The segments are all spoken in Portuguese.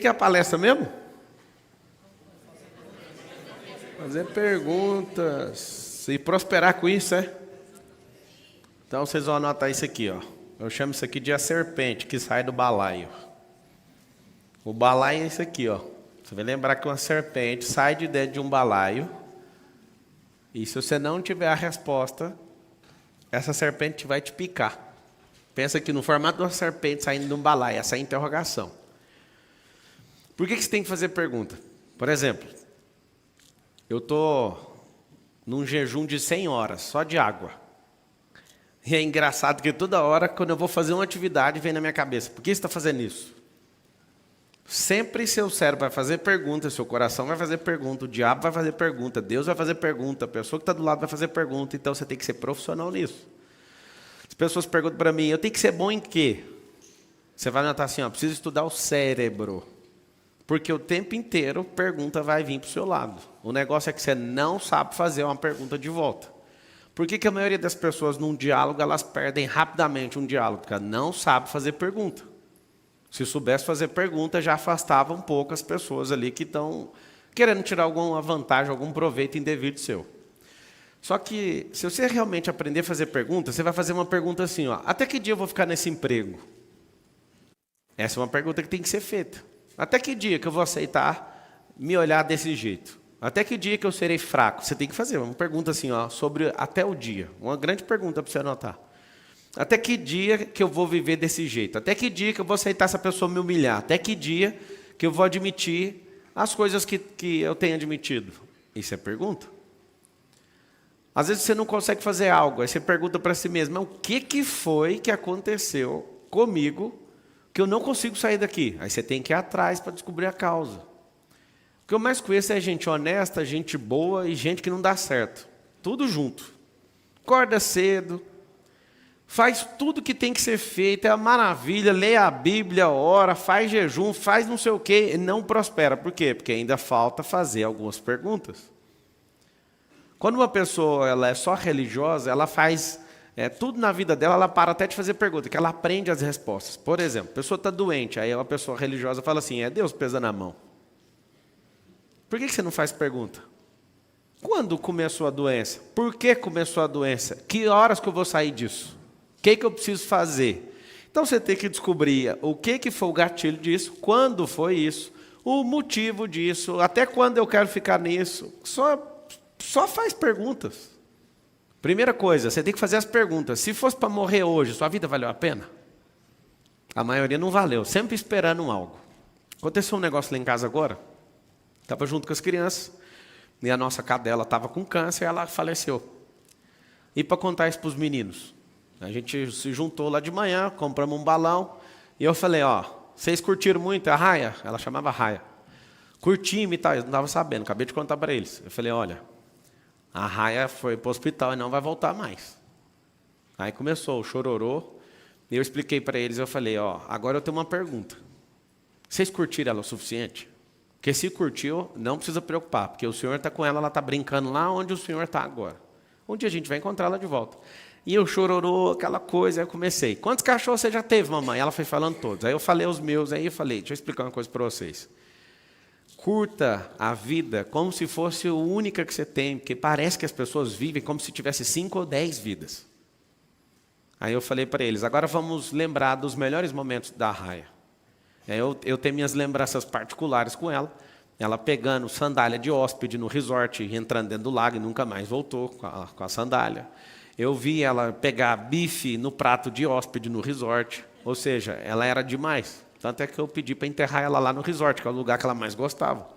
que é a palestra mesmo? Fazer perguntas e prosperar com isso, é? Então vocês vão anotar isso aqui, ó. Eu chamo isso aqui de a serpente que sai do balaio. O balaio é isso aqui, ó. Você vai lembrar que uma serpente sai de dentro de um balaio. E se você não tiver a resposta, essa serpente vai te picar. Pensa que no formato de uma serpente saindo de um balaio, essa é a interrogação. Por que você tem que fazer pergunta? Por exemplo, eu estou num jejum de 100 horas, só de água. E é engraçado que toda hora, quando eu vou fazer uma atividade, vem na minha cabeça, por que você está fazendo isso? Sempre seu cérebro vai fazer pergunta, seu coração vai fazer pergunta, o diabo vai fazer pergunta, Deus vai fazer pergunta, a pessoa que está do lado vai fazer pergunta, então você tem que ser profissional nisso. As pessoas perguntam para mim, eu tenho que ser bom em quê? Você vai notar assim, ó, preciso estudar o cérebro. Porque o tempo inteiro pergunta vai vir para o seu lado. O negócio é que você não sabe fazer uma pergunta de volta. Por que a maioria das pessoas num diálogo, elas perdem rapidamente um diálogo? Porque ela não sabe fazer pergunta. Se soubesse fazer pergunta, já afastava um pouco as pessoas ali que estão querendo tirar alguma vantagem, algum proveito indevido seu. Só que, se você realmente aprender a fazer pergunta, você vai fazer uma pergunta assim, ó, até que dia eu vou ficar nesse emprego? Essa é uma pergunta que tem que ser feita. Até que dia que eu vou aceitar me olhar desse jeito? Até que dia que eu serei fraco? Você tem que fazer uma pergunta assim, ó, sobre até o dia. Uma grande pergunta para você anotar. Até que dia que eu vou viver desse jeito? Até que dia que eu vou aceitar essa pessoa me humilhar? Até que dia que eu vou admitir as coisas que eu tenho admitido? Isso é pergunta. Às vezes você não consegue fazer algo, aí você pergunta para si mesmo, o que foi que aconteceu comigo que eu não consigo sair daqui? Aí você tem que ir atrás para descobrir a causa. O que eu mais conheço é gente honesta, gente boa e gente que não dá certo. Tudo junto. Acorda cedo, faz tudo que tem que ser feito, é uma maravilha, lê a Bíblia, ora, faz jejum, faz não sei o quê, e não prospera. Por quê? Porque ainda falta fazer algumas perguntas. Quando uma pessoa ela é só religiosa, ela faz tudo na vida dela, ela para até de fazer pergunta, que ela aprende as respostas. Por exemplo, a pessoa está doente, aí uma pessoa religiosa fala assim, é Deus pesando a mão. Por que você não faz pergunta? Quando começou a doença? Por que começou a doença? Que horas que eu vou sair disso? O que eu preciso fazer? Então você tem que descobrir o que foi o gatilho disso, quando foi isso, o motivo disso, até quando eu quero ficar nisso. Só faz perguntas. Primeira coisa, você tem que fazer as perguntas. Se fosse para morrer hoje, sua vida valeu a pena? A maioria não valeu, sempre esperando algo. Aconteceu um negócio lá em casa agora. Estava junto com as crianças. E a nossa cadela estava com câncer e ela faleceu. E para contar isso para os meninos? A gente se juntou lá de manhã, compramos um balão. E eu falei, ó, vocês curtiram muito a Raia? Ela chamava Raia. Curtimos e tal, eu não estava sabendo, acabei de contar para eles. Eu falei, olha, a Raia foi para o hospital e não vai voltar mais. Aí começou o chororô. E eu expliquei para eles, eu falei, ó, agora eu tenho uma pergunta. Vocês curtiram ela o suficiente? Porque se curtiu, não precisa preocupar, porque o Senhor está com ela, ela está brincando lá onde o Senhor está agora. Um dia a gente vai encontrar ela de volta. E eu chororô, aquela coisa, aí eu comecei. Quantos cachorros você já teve, mamãe? Ela foi falando todos. Aí eu falei os meus, aí eu falei, deixa eu explicar uma coisa para vocês. Curta a vida como se fosse a única que você tem, porque parece que as pessoas vivem como se tivesse 5 ou 10 vidas. Aí eu falei para eles, agora vamos lembrar dos melhores momentos da Raia. Eu tenho minhas lembranças particulares com ela. Ela pegando sandália de hóspede no resort, entrando dentro do lago e nunca mais voltou com a sandália. Eu vi ela pegar bife no prato de hóspede no resort. Ou seja, ela era demais. Tanto é que eu pedi para enterrar ela lá no resort, que é o lugar que ela mais gostava.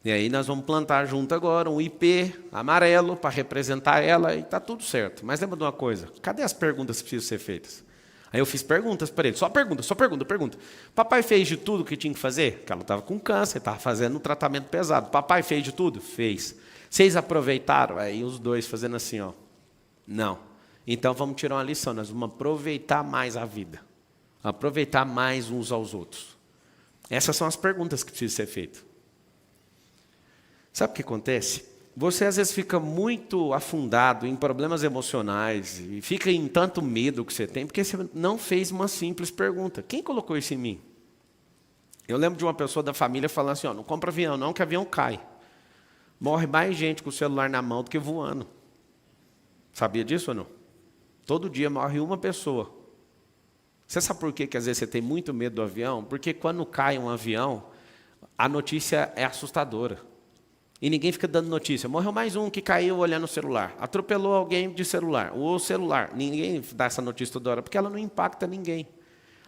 E aí nós vamos plantar junto agora um IP amarelo para representar ela e está tudo certo. Mas lembra de uma coisa? Cadê as perguntas que precisam ser feitas? Aí eu fiz perguntas para ele, só pergunta. Papai fez de tudo que tinha que fazer? Porque ela estava com câncer, estava fazendo um tratamento pesado. Papai fez de tudo? Fez. Vocês aproveitaram? Aí os dois fazendo assim, ó. Não. Então vamos tirar uma lição, nós vamos aproveitar mais a vida. Aproveitar mais uns aos outros. Essas são as perguntas que precisam ser feitas. Sabe o que acontece? Você às vezes fica muito afundado em problemas emocionais e fica em tanto medo que você tem, porque você não fez uma simples pergunta. Quem colocou isso em mim? Eu lembro de uma pessoa da família falando assim, ó, não compra avião não, que avião cai. Morre mais gente com o celular na mão do que voando. Sabia disso ou não? Todo dia morre uma pessoa. Você sabe por quê que às vezes você tem muito medo do avião? Porque quando cai um avião, a notícia é assustadora. E ninguém fica dando notícia. Morreu mais um que caiu olhando o celular. Atropelou alguém de celular. O celular. Ninguém dá essa notícia toda hora, porque ela não impacta ninguém.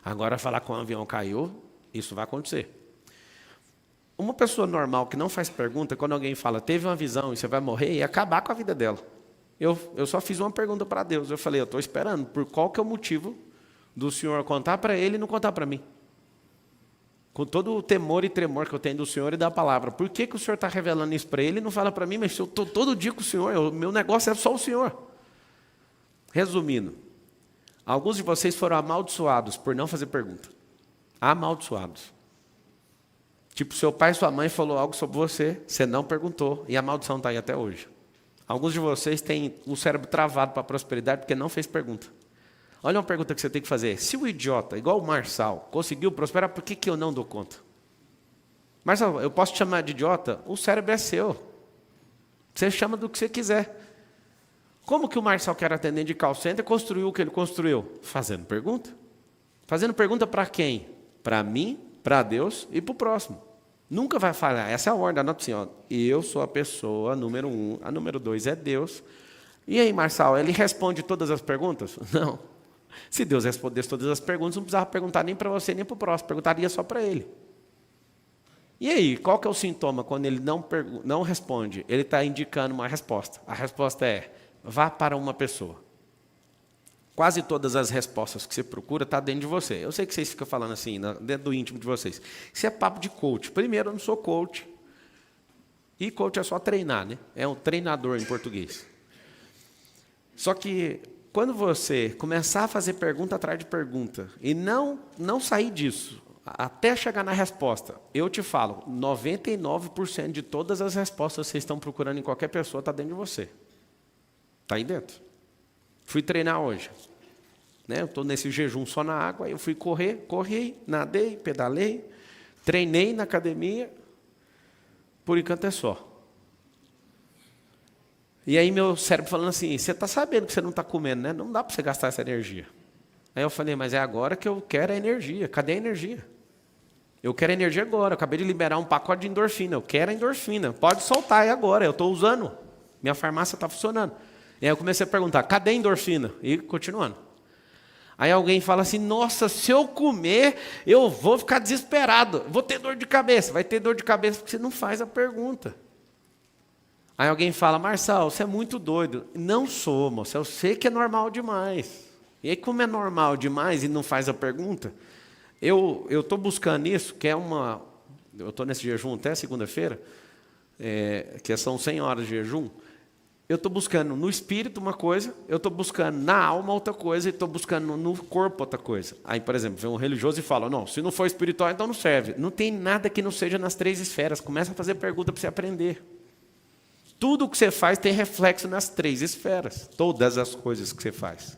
Agora, falar que um avião caiu, isso vai acontecer. Uma pessoa normal que não faz pergunta, quando alguém fala, teve uma visão e você vai morrer, ia acabar com a vida dela. Eu só fiz uma pergunta para Deus. Eu falei, eu estou esperando. Por qual que é o motivo do Senhor contar para ele e não contar para mim? Com todo o temor e tremor que eu tenho do Senhor e da palavra. Por que que o Senhor está revelando isso para ele e não fala para mim? Mas eu estou todo dia com o Senhor, o meu negócio é só o Senhor. Resumindo, alguns de vocês foram amaldiçoados por não fazer pergunta. Amaldiçoados. Tipo, seu pai e sua mãe falou algo sobre você, você não perguntou, e a maldição está aí até hoje. Alguns de vocês têm o cérebro travado para a prosperidade porque não fez pergunta. Olha uma pergunta que você tem que fazer. Se o idiota, igual o Marçal, conseguiu prosperar, por que eu não dou conta? Marçal, eu posso te chamar de idiota? O cérebro é seu. Você chama do que você quiser. Como que o Marçal, que era atendente de call center, construiu o que ele construiu? Fazendo pergunta. Fazendo pergunta para quem? Para mim, para Deus e para o próximo. Nunca vai falhar. Essa é a ordem. Anota assim, ó. Eu sou a pessoa número 1, a número 2 é Deus. E aí, Marçal, ele responde todas as perguntas? Não. Se Deus respondesse todas as perguntas, não precisava perguntar nem para você, nem para o próximo. Perguntaria só para ele. E aí, qual que é o sintoma quando ele não responde? Ele está indicando uma resposta. A resposta é, vá para uma pessoa. Quase todas as respostas que você procura estão dentro de você. Eu sei que vocês ficam falando assim, dentro do íntimo de vocês. Isso é papo de coach. Primeiro, eu não sou coach. E coach é só treinar, né? É um treinador em português. Só que quando você começar a fazer pergunta atrás de pergunta e não sair disso, até chegar na resposta, eu te falo, 99% de todas as respostas que vocês estão procurando em qualquer pessoa está dentro de você. Está aí dentro. Fui treinar hoje. Né? Eu estou nesse jejum só na água, eu fui corri, nadei, pedalei, treinei na academia, por enquanto é só. E aí meu cérebro falando assim, você está sabendo que você não está comendo, né? Não dá para você gastar essa energia. Aí eu falei, mas é agora que eu quero a energia. Cadê a energia? Eu quero a energia agora. Eu acabei de liberar um pacote de endorfina. Eu quero a endorfina. Pode soltar aí agora. Eu estou usando. Minha farmácia está funcionando. E aí eu comecei a perguntar, cadê a endorfina? E continuando. Aí alguém fala assim, nossa, se eu comer, eu vou ficar desesperado. Vou ter dor de cabeça. Vai ter dor de cabeça porque você não faz a pergunta. Aí alguém fala, Marçal, você é muito doido. Não sou, moça, eu sei que é normal demais. E aí, como é normal demais e não faz a pergunta, eu estou buscando isso, que é uma... Eu estou nesse jejum até segunda-feira, que são 100 horas de jejum. Eu estou buscando no espírito uma coisa, eu estou buscando na alma outra coisa, e estou buscando no corpo outra coisa. Aí, por exemplo, vem um religioso e fala, não, se não for espiritual, então não serve. Não tem nada que não seja nas 3 esferas. Começa a fazer pergunta para você aprender. Tudo o que você faz tem reflexo nas 3 esferas. Todas as coisas que você faz.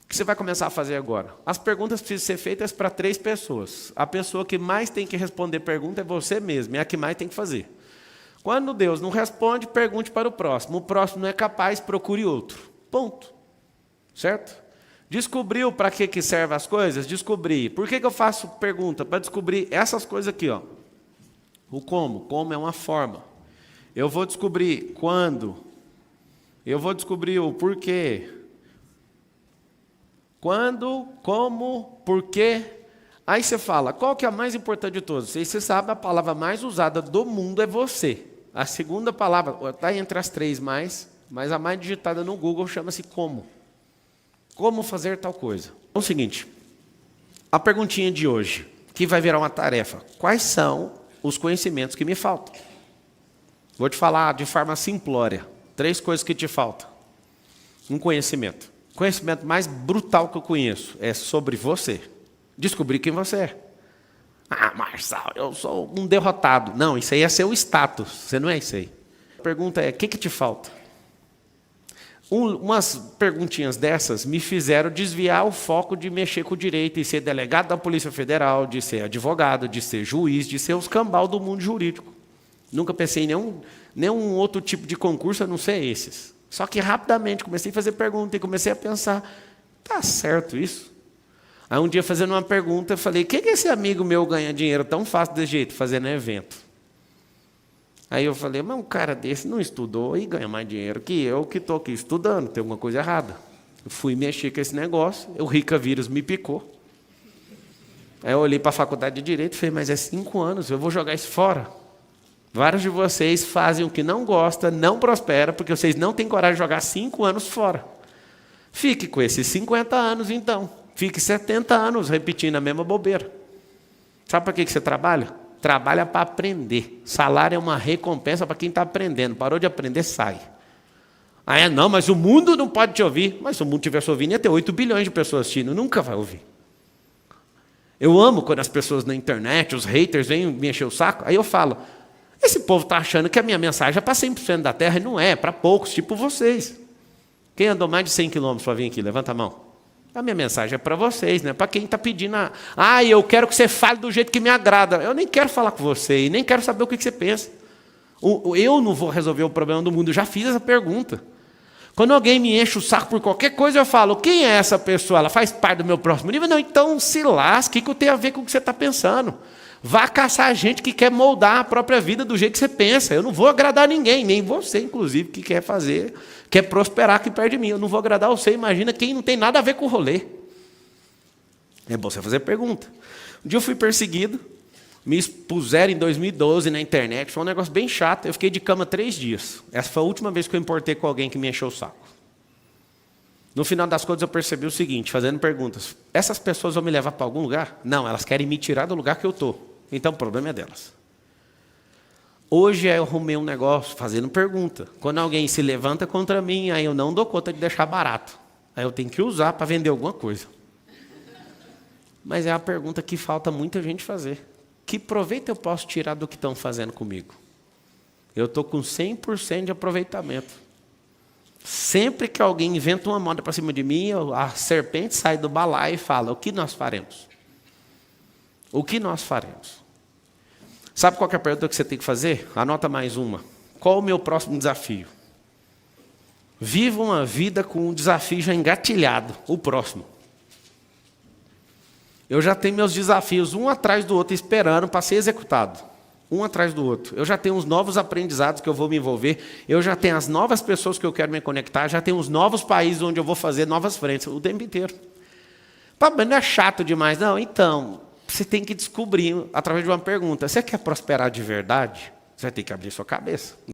O que você vai começar a fazer agora? As perguntas precisam ser feitas para 3 pessoas. A pessoa que mais tem que responder pergunta é você mesmo. É a que mais tem que fazer. Quando Deus não responde, pergunte para o próximo. O próximo não é capaz, procure outro. Ponto. Certo? Descobriu para que servem as coisas? Descobri. Por que eu faço pergunta? Para descobrir essas coisas aqui. Ó. O como. Como é uma forma. Eu vou descobrir quando. Eu vou descobrir o porquê. Quando, como, porquê. Aí você fala, qual que é a mais importante de todas? Você sabe, a palavra mais usada do mundo é você. A segunda palavra, está entre as 3 mais, mas a mais digitada no Google chama-se como. Como fazer tal coisa. É o seguinte, a perguntinha de hoje, que vai virar uma tarefa. Quais são os conhecimentos que me faltam? Vou te falar de forma simplória. 3 coisas que te faltam. Um conhecimento. O conhecimento mais brutal que eu conheço é sobre você. Descobrir quem você é. Ah, Marçal, eu sou um derrotado. Não, isso aí é seu status. Você não é isso aí. A pergunta é, o que te falta? Umas perguntinhas dessas me fizeram desviar o foco de mexer com o direito e ser delegado da Polícia Federal, de ser advogado, de ser juiz, de ser os cambal do mundo jurídico. Nunca pensei em nenhum outro tipo de concurso a não ser esses. Só que rapidamente comecei a fazer pergunta e comecei a pensar, tá certo isso? Aí um dia fazendo uma pergunta, eu falei, o que esse amigo meu ganha dinheiro tão fácil desse jeito, fazendo evento? Aí eu falei, mas um cara desse não estudou e ganha mais dinheiro que eu que estou aqui estudando, tem alguma coisa errada. Eu fui mexer com esse negócio, o Rica vírus me picou. Aí eu olhei para a faculdade de Direito e falei, mas é 5 anos, eu vou jogar isso fora. Vários de vocês fazem o que não gosta, não prospera, porque vocês não têm coragem de jogar 5 anos fora. Fique com esses 50 anos então, fique 70 anos repetindo a mesma bobeira. Sabe para que você trabalha? Trabalha para aprender. Salário é uma recompensa para quem está aprendendo. Parou de aprender, sai. Ah, não, mas o mundo não pode te ouvir. Mas se o mundo estivesse ouvindo, ia ter 8 bilhões de pessoas assistindo. Nunca vai ouvir. Eu amo quando as pessoas na internet, os haters, vêm me encher o saco. Aí eu falo, esse povo está achando que a minha mensagem é para 100% da terra. E não é, para poucos, tipo vocês. Quem andou mais de 100 quilômetros para vir aqui? Levanta a mão. A minha mensagem é para vocês, né? Para quem está pedindo, eu quero que você fale do jeito que me agrada. Eu nem quero falar com você e nem quero saber o que você pensa. Eu não vou resolver o problema do mundo, eu já fiz essa pergunta. Quando alguém me enche o saco por qualquer coisa, eu falo, quem é essa pessoa? Ela faz parte do meu próximo nível? Não, então se lasque, o que tem a ver com o que você está pensando? Vá caçar gente que quer moldar a própria vida do jeito que você pensa. Eu não vou agradar ninguém, nem você, inclusive, que quer prosperar aqui perto de mim. Eu não vou agradar você, imagina quem não tem nada a ver com o rolê. É bom você fazer pergunta. Um dia eu fui perseguido, me expuseram em 2012 na internet, foi um negócio bem chato, eu fiquei de cama 3 dias. Essa foi a última vez que eu importei com alguém que me encheu o saco. No final das contas eu percebi o seguinte, fazendo perguntas, essas pessoas vão me levar para algum lugar? Não, elas querem me tirar do lugar que eu estou. Então o problema é delas. Hoje eu arrumei um negócio fazendo pergunta. Quando alguém se levanta contra mim, aí eu não dou conta de deixar barato. Aí eu tenho que usar para vender alguma coisa. Mas é a pergunta que falta muita gente fazer. Que proveito eu posso tirar do que estão fazendo comigo? Eu estou com 100% de aproveitamento. Sempre que alguém inventa uma moda para cima de mim, a serpente sai do balaio e fala, o que nós faremos? O que nós faremos? Sabe qual que é a pergunta que você tem que fazer? Anota mais uma. Qual o meu próximo desafio? Viva uma vida com um desafio já engatilhado, o próximo. Eu já tenho meus desafios, um atrás do outro, esperando para ser executado. Um atrás do outro. Eu já tenho os novos aprendizados que eu vou me envolver, eu já tenho as novas pessoas que eu quero me conectar, já tenho os novos países onde eu vou fazer novas frentes, o tempo inteiro. Mas não é chato demais, não? Então, você tem que descobrir, através de uma pergunta, você quer prosperar de verdade? Você vai ter que abrir sua cabeça.